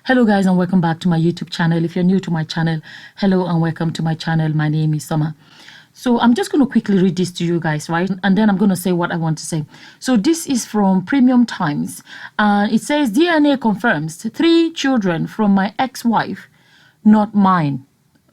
Hello guys, and welcome back to my YouTube channel. If you're new to my channel, hello and welcome to my channel. My name is Summer. So I'm just going to quickly read this to you guys, right? And then I'm going to say what I want to say. So this is from Premium Times, and it says DNA confirms 3 children from my ex-wife, not mine,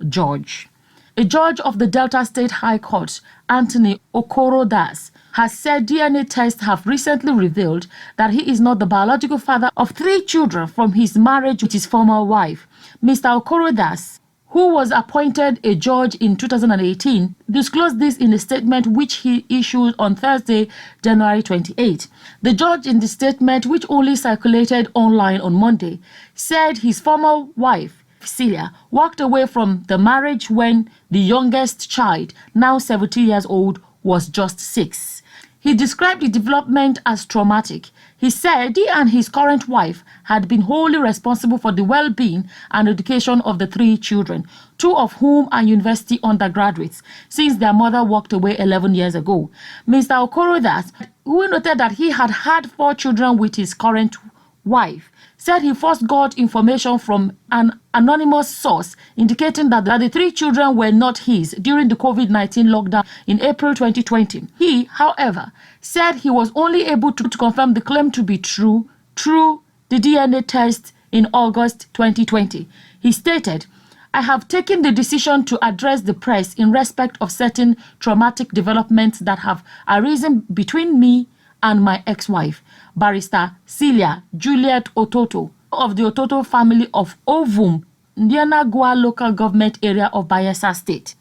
George. A judge of the Delta State High Court, Anthony Okoro-Das, has said DNA tests have recently revealed that he is not the biological father of 3 children from his marriage with his former wife. Mr. Okoro-Das, who was appointed a judge in 2018, disclosed this in a statement which he issued on Thursday, January 28. The judge, in the statement, which only circulated online on Monday, said his former wife, Celia, walked away from the marriage when the youngest child, now 17 years old, was just 6. He described the development as traumatic. He said he and his current wife had been wholly responsible for the well-being and education of the 3 children, 2 of whom are university undergraduates, since their mother walked away 11 years ago. Mr. Okoro-Das, who noted that he had had 4 children with his current wife, said he first got information from an anonymous source indicating that the 3 children were not his during the COVID-19 lockdown in April 2020. He, however, said he was only able to confirm the claim to be true through the DNA test in August 2020. He stated, "I have taken the decision to address the press in respect of certain traumatic developments that have arisen between me and my ex-wife, Barrister Celia Juliet Ototo, of the Ototo family of Ovum, Ndianagua local government area of Bayelsa State.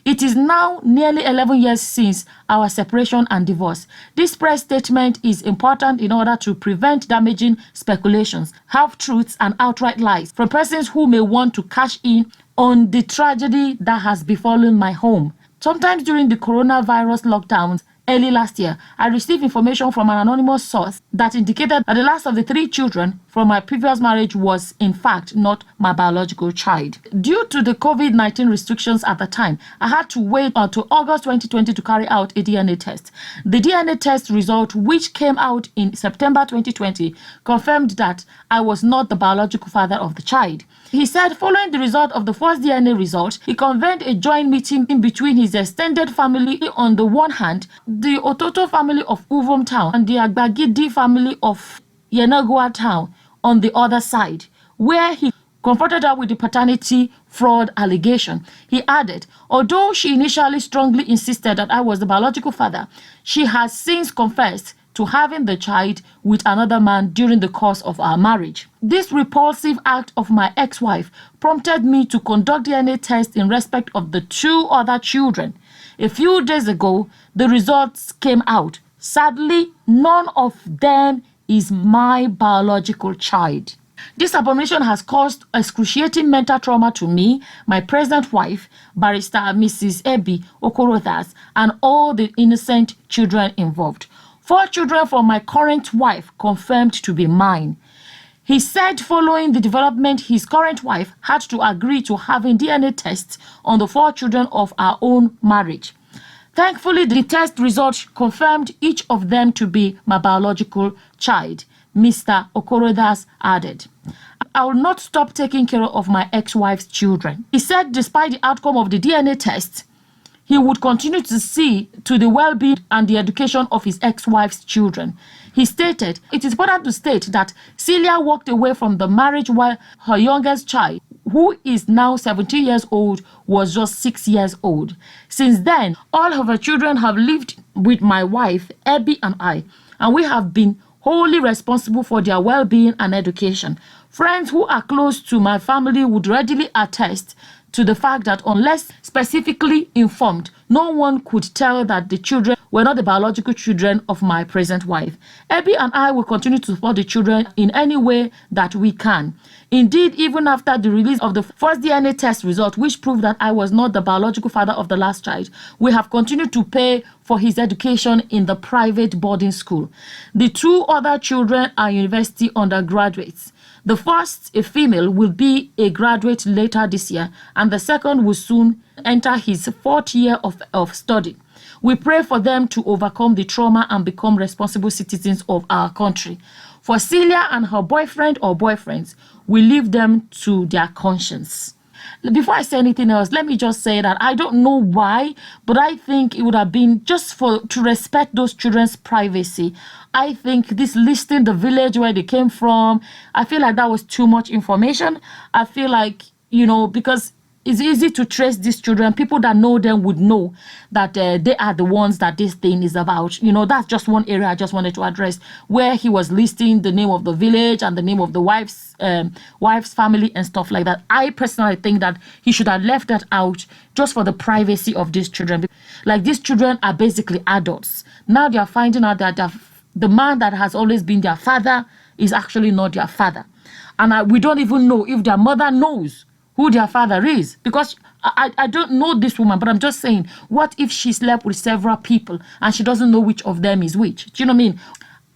It is now nearly 11 years since our separation and divorce. This press statement is important in order to prevent damaging speculations, half-truths and outright lies from persons who may want to cash in on the tragedy that has befallen my home. Sometimes during the coronavirus lockdowns, early last year, I received information from an anonymous source that indicated that the last of the 3 children from my previous marriage was, in fact, not my biological child. Due to the COVID-19 restrictions at the time, I had to wait until August 2020 to carry out a DNA test. The DNA test result, which came out in September 2020, confirmed that I was not the biological father of the child." He said following the result of the first DNA result, he convened a joint meeting in between his extended family on the one hand, the Ototo family of Uvum town, and the Agbagidi family of Yenagua town on the other side, where he confronted her with the paternity fraud allegation. He added, although she initially strongly insisted that I was the biological father, she has since confessed to having the child with another man during the course of our marriage. This repulsive act of my ex-wife prompted me to conduct DNA tests in respect of the 2 other children. A few days ago, the results came out. Sadly, none of them is my biological child. This abomination has caused excruciating mental trauma to me, my present wife, Barrister Mrs. Ebi Okoro-Das, and all the innocent children involved. 4 children from my current wife confirmed to be mine. He said following the development, his current wife had to agree to having DNA tests on the 4 children of our own marriage. Thankfully, the test results confirmed each of them to be my biological child, Mr. Okoro-Das added. I will not stop taking care of my ex-wife's children. He said despite the outcome of the DNA test, he would continue to see to the well-being and the education of his ex-wife's children. He stated, "It is important to state that Celia walked away from the marriage while her youngest child, who is now 17 years old, was just 6 years old. Since then, all of her children have lived with my wife, Abby, and I, and we have been wholly responsible for their well-being and education. Friends who are close to my family would readily attest to the fact that unless specifically informed, no one could tell that the children were not the biological children of my present wife. Abby and I will continue to support the children in any way that we can. Indeed, even after the release of the first DNA test result, which proved that I was not the biological father of the last child, we have continued to pay for his education in the private boarding school. The 2 other children are university undergraduates. The first, a female, will be a graduate later this year, and the second will soon enter his 4th year of study. We pray for them to overcome the trauma and become responsible citizens of our country. For Celia and her boyfriend or boyfriends, we leave them to their conscience. Before I say anything else, let me just say that I don't know why, but I think it would have been just to respect those children's privacy. I think this listing the village where they came from, I feel like that was too much information. I feel like, because it's easy to trace these children. People that know them would know that they are the ones that this thing is about. That's just one area I just wanted to address, where he was listing the name of the village and the name of the wife's family and stuff like that. I personally think that he should have left that out just for the privacy of these children. Like, these children are basically adults. Now they are finding out that the man that has always been their father is actually not their father. And we don't even know if their mother knows who their father is, because I don't know this woman, but I'm just saying, what if she slept with several people and she doesn't know which of them is which? Do you know what I mean?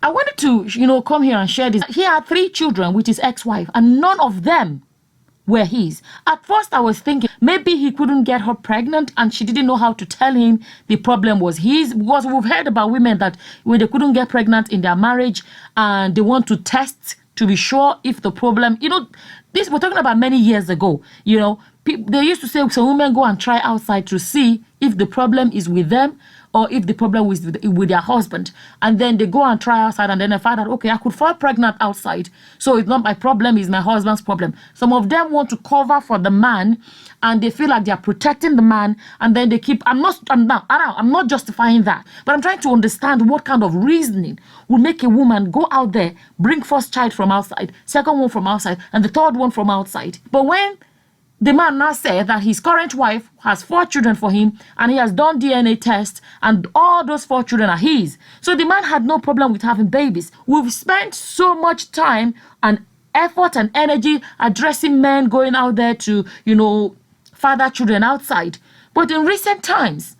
I wanted to, come here and share this. He had 3 children with his ex-wife, and none of them were his. At first, I was thinking maybe he couldn't get her pregnant and she didn't know how to tell him the problem was his, because we've heard about women that when they couldn't get pregnant in their marriage and they want to test to be sure if the problem, this we're talking about many years ago, they used to say some women go and try outside to see if the problem is with them or if the problem is with their husband. And then they go and try outside and then they find out, okay, I could fall pregnant outside. So it's not my problem, it's my husband's problem. Some of them want to cover for the man and they feel like they're protecting the man, and then they keep, I'm not justifying that, but I'm trying to understand what kind of reasoning would make a woman go out there, bring first child from outside, second one from outside, and the third one from outside. But when the man now said that his current wife has 4 children for him and he has done DNA tests and all those 4 children are his. So the man had no problem with having babies. We've spent so much time and effort and energy addressing men going out there to, father children outside. But in recent times,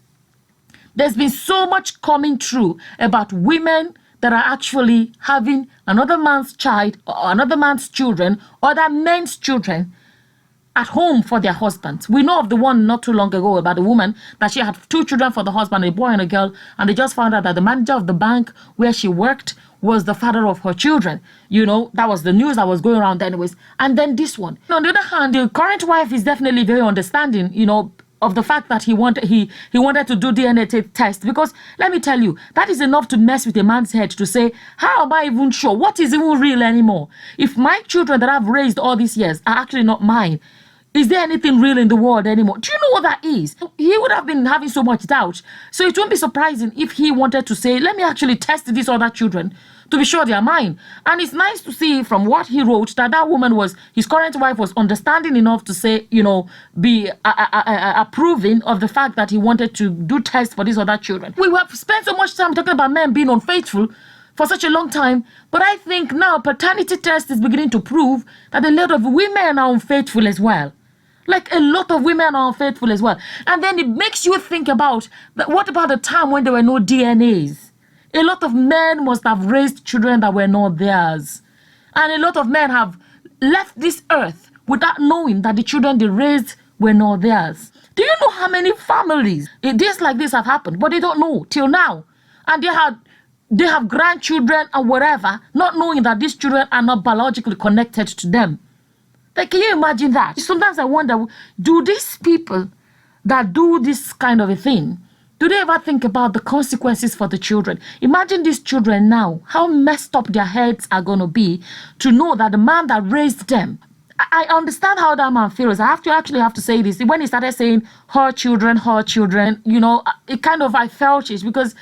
there's been so much coming true about women that are actually having another man's child or another man's children, other men's children at home for their husbands. We know of the one not too long ago about the woman that she had 2 children for the husband, a boy and a girl, and they just found out that the manager of the bank where she worked was the father of her children. That was the news that was going around anyways. And then this one. On the other hand, the current wife is definitely very understanding, of the fact that he wanted to do DNA test, because let me tell you, that is enough to mess with a man's head to say, how am I even sure? What is even real anymore? If my children that I've raised all these years are actually not mine, is there anything real in the world anymore? Do you know what that is? He would have been having so much doubt. So it won't be surprising if he wanted to say, let me actually test these other children to be sure they are mine. And it's nice to see from what he wrote that woman his current wife was understanding enough to say, be approving of the fact that he wanted to do tests for these other children. We have spent so much time talking about men being unfaithful for such a long time, but I think now paternity test is beginning to prove that a lot of women are unfaithful as well. Like, a lot of women are unfaithful as well. And then it makes you think about, what about the time when there were no DNAs? A lot of men must have raised children that were not theirs. And a lot of men have left this earth without knowing that the children they raised were not theirs. Do you know how many families this like this have happened, but they don't know till now? And they have grandchildren and whatever, not knowing that these children are not biologically connected to them. Like, can you imagine that? Sometimes I wonder, do these people that do this kind of a thing, do they ever think about the consequences for the children? Imagine these children now, how messed up their heads are going to be to know that the man that raised them, I understand how that man feels. I have to say this. When he started saying her children, I felt it because,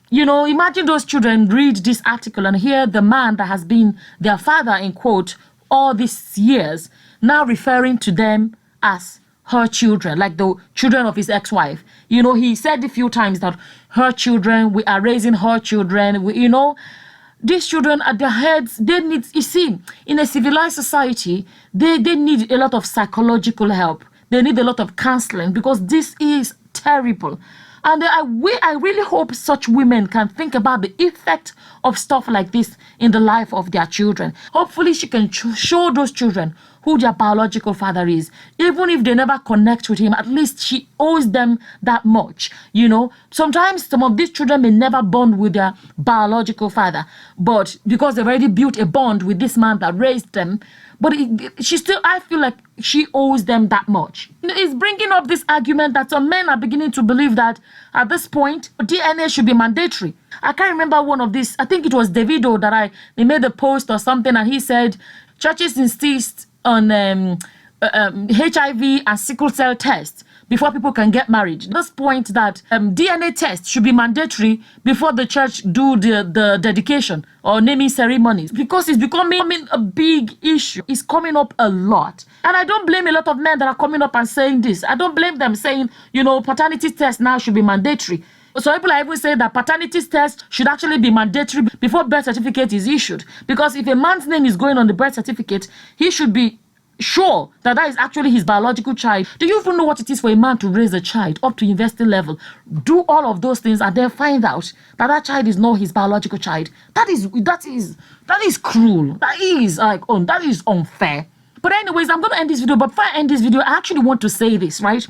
imagine those children read this article and hear the man that has been their father, in quote, all these years, now referring to them as her children, like the children of his ex-wife. He said a few times that her children, we are raising her children. These children at their heads, they need, in a civilized society, they need a lot of psychological help. They need a lot of counseling because this is terrible. And I really hope such women can think about the effect of stuff like this in the life of their children. Hopefully she can show those children who their biological father is. Even if they never connect with him, at least she owes them that much. You know, sometimes some of these children may never bond with their biological father, but because they've already built a bond with this man that raised them, but she still, I feel like she owes them that much. It's bringing up this argument that some men are beginning to believe that at this point, DNA should be mandatory. I can't remember one of these. I think it was Davido that they made a post or something, and he said churches insist on HIV and sickle cell tests before people can get married. This point that DNA tests should be mandatory before the church do the dedication or naming ceremonies, because it's becoming a big issue. It's coming up a lot. And I don't blame a lot of men that are coming up and saying this. I don't blame them saying, you know, paternity tests now should be mandatory. So people are even saying that paternity test should actually be mandatory before birth certificate is issued. Because if a man's name is going on the birth certificate, he should be sure that is actually his biological child. Do you even know what it is for a man to raise a child up to university level, do all of those things, and then find out that that child is not his biological child? That is cruel. That is unfair. But anyways, I'm going to end this video. But before I end this video, I actually want to say this, right?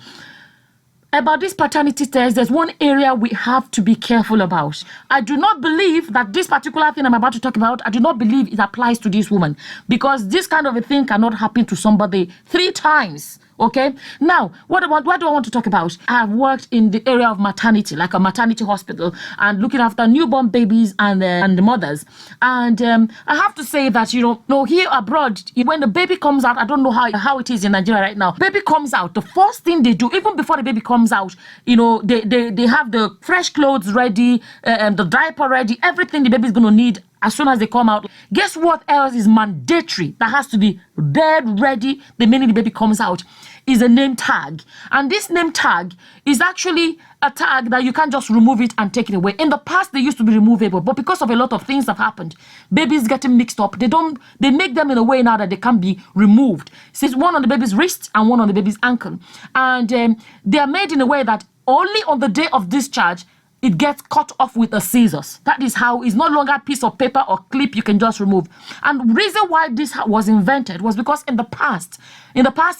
About this paternity test, there's one area we have to be careful about. I do not believe that this particular thing I'm about to talk about, I do not believe it applies to this woman, because this kind of a thing cannot happen to somebody 3 times. Okay, now what do I want to talk about? I've worked in the area of maternity, like a maternity hospital, and looking after newborn babies and the mothers. And I have to say that, you know, here abroad, when the baby comes out, I don't know how it is in Nigeria right now. Baby comes out, the first thing they do, even before the baby comes out, you know, they have the fresh clothes ready, the diaper ready, everything the baby's gonna need as soon as they come out. Guess what else is mandatory that has to be dead ready the minute the baby comes out? Is a name tag. And this name tag is actually a tag that you can't just remove it and take it away. In the past, they used to be removable, but because of a lot of things that have happened, babies getting mixed up, they make them in a way now that they can be removed. So it's one on the baby's wrist and one on the baby's ankle. And they are made in a way that only on the day of discharge, it gets cut off with a scissors. That is how it's no longer a piece of paper or clip you can just remove. And the reason why this was invented was because in the past,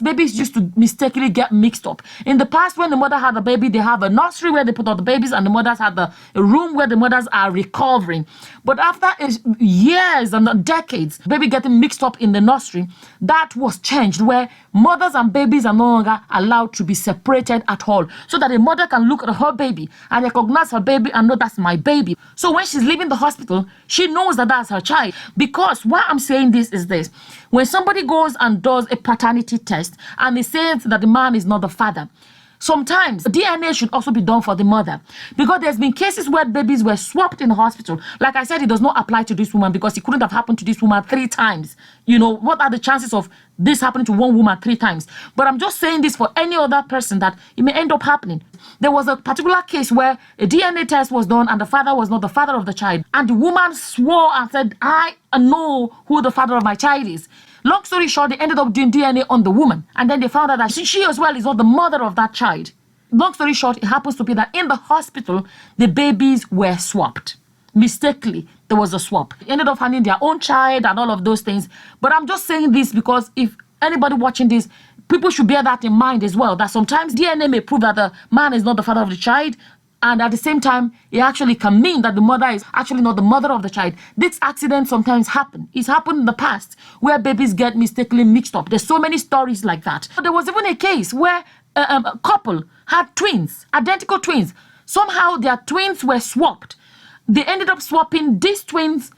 babies used to mistakenly get mixed up. In the past, when the mother had a baby, they have a nursery where they put all the babies, and the mothers had a room where the mothers are recovering. But after years and decades, baby getting mixed up in the nursery, that was changed, where mothers and babies are no longer allowed to be separated at all, so that a mother can look at her baby and recognize her baby and know that's my baby. So when she's leaving the hospital, she knows that that's her child. Because why I'm saying this is this: when somebody goes and does a paternity test and they say that the man is not the father, sometimes DNA should also be done for the mother, because there's been cases where babies were swapped in the hospital. Like I said, it does not apply to this woman because it couldn't have happened to this woman 3 times. You know, what are the chances of this happening to one woman 3 times? But I'm just saying this for any other person that it may end up happening. There was a particular case where a DNA test was done and the father was not the father of the child. And the woman swore and said, I know who the father of my child is. Long story short, they ended up doing DNA on the woman. And then they found out that she as well is not the mother of that child. Long story short, it happens to be that in the hospital, the babies were swapped. Mistakenly, there was a swap. They ended up finding their own child and all of those things. But I'm just saying this because if anybody watching this, people should bear that in mind as well, that sometimes DNA may prove that the man is not the father of the child, and at the same time, it actually can mean that the mother is actually not the mother of the child. This accident sometimes happen. It's happened in the past where babies get mistakenly mixed up. There's so many stories like that. There was even a case where a couple had twins, identical twins. Somehow their twins were swapped. They ended up swapping these twins.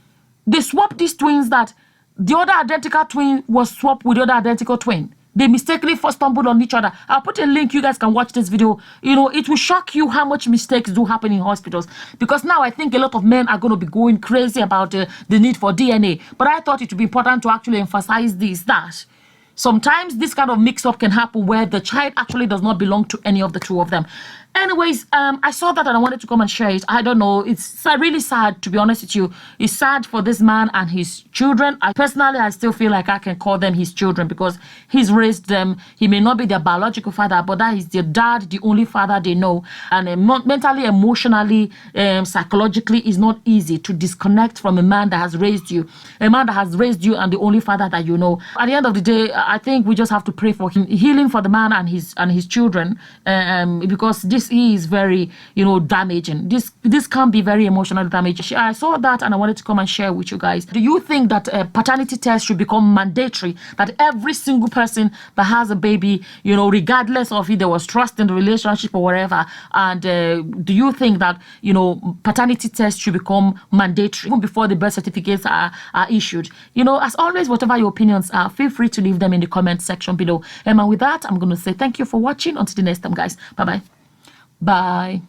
They swapped these twins that the other identical twin was swapped with the other identical twin. They mistakenly first stumbled on each other. I'll put a link. You guys can watch this video. You know, it will shock you how much mistakes do happen in hospitals. Because now I think a lot of men are going to be going crazy about the need for DNA. But I thought it would be important to actually emphasize that sometimes this kind of mix-up can happen where the child actually does not belong to any of the two of them. Anyways, I saw that and I wanted to come and share it. I don't know. It's really sad, to be honest with you. It's sad for this man and his children. I still feel like I can call them his children because he's raised them. He may not be their biological father, but that is their dad, the only father they know. And mentally, emotionally, psychologically, it's not easy to disconnect from a man that has raised you. A man that has raised you and the only father that you know. At the end of the day, I think we just have to pray for him, healing for the man and his children, because this is very, damaging. This can be very emotionally damaging. I saw that and I wanted to come and share with you guys. Do you think that paternity tests should become mandatory? That every single person that has a baby, regardless of if there was trust in the relationship or whatever, and do you think that paternity tests should become mandatory even before the birth certificates are issued? As always, whatever your opinions are, feel free to leave them in the comment section below. And with that, I'm going to say thank you for watching. Until the next time, guys. Bye-bye. Bye.